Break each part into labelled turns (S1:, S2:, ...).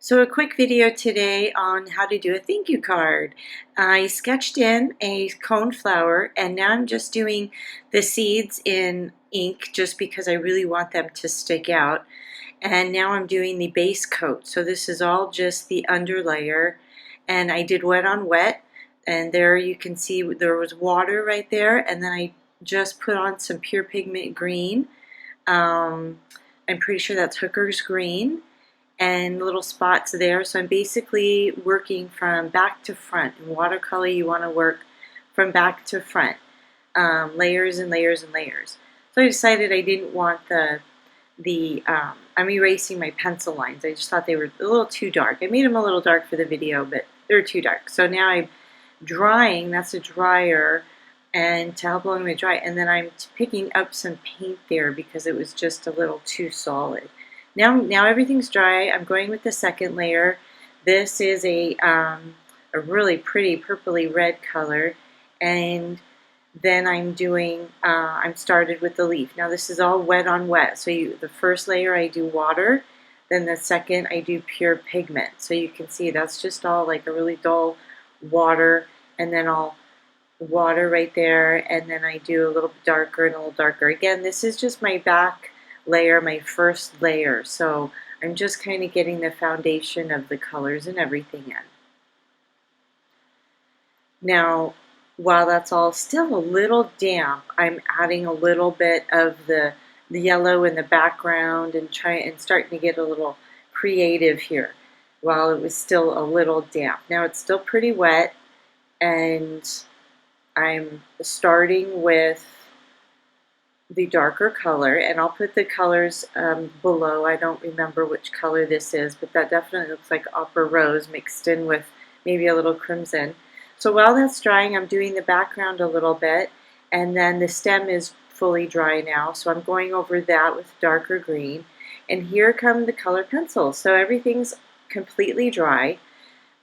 S1: So a quick video today on how to do a thank you card. I sketched in a cone flower and now I'm just doing the seeds in ink just because I really want them to stick out. And now I'm doing the base coat. So this is all just the under layer, and I did wet on wet, and there you can see there was water right there, and then I just put on some pure pigment green. I'm pretty sure that's Hooker's green, and little spots there. So I'm basically working from back to front. In watercolor, you want to work from back to front, layers and layers and layers. So I decided I didn't want I'm erasing my pencil lines. I just thought they were a little too dark. I made them a little dark for the video, but they're too dark. So now I'm drying, that's a dryer, and to help along the dry, and then I'm picking up some paint there because it was just a little too solid. Now everything's dry. I'm going with the second layer. This is a really pretty purpley red color, and then I'm started with the leaf. Now this is all wet on wet. So the first layer I do water, then the second I do pure pigment. So you can see that's just all like a really dull water, and then I'll water right there, and then I do a little darker and a little darker. Again, this is just my back layer, my first layer, so I'm just kind of getting the foundation of the colors and everything in. Now, while that's all still a little damp, I'm adding a little bit of the yellow in the background and starting to get a little creative here while it was still a little damp. Now it's still pretty wet, and I'm starting with the darker color, and I'll put the colors below. I don't remember which color this is, but that definitely looks like opera rose mixed in with maybe a little crimson. So while that's drying, I'm doing the background a little bit, and then the stem is fully dry now, so I'm going over that with darker green. And here come the color pencils. So everything's completely dry,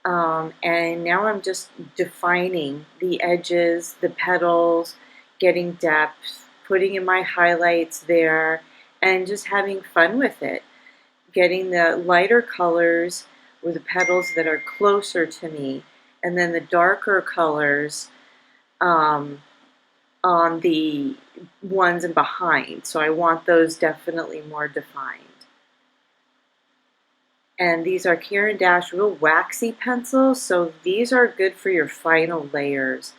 S1: and now I'm just defining the edges, the petals, getting depth, putting in my highlights there, and just having fun with it. Getting the lighter colors with the petals that are closer to me, and then the darker colors on the ones in behind. So I want those definitely more defined. And these are Caran d'Ache real waxy pencils, so these are good for your final layers.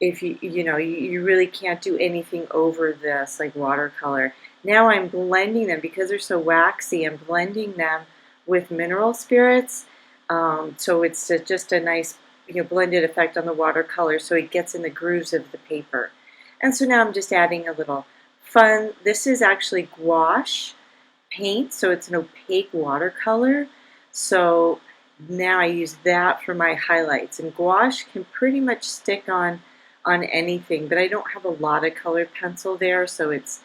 S1: If you really can't do anything over this like watercolor. Now I'm blending them because they're so waxy. I'm blending them with mineral spirits, so it's just a nice blended effect on the watercolor, so it gets in the grooves of the paper. And so now I'm just adding a little fun. This is actually Gouache Paint, so it's an opaque watercolor. So now I use that for my highlights. And gouache can pretty much stick on anything, but I don't have a lot of colored pencil there, so it's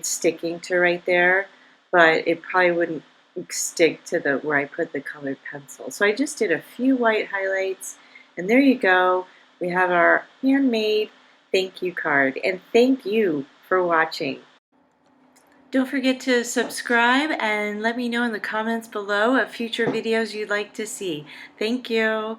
S1: sticking to right there, but it probably wouldn't stick to where I put the colored pencil. So I just did a few white highlights, and there you go. We have our handmade thank you card, and thank you for watching. Don't forget to subscribe and let me know in the comments below of future videos you'd like to see. Thank you.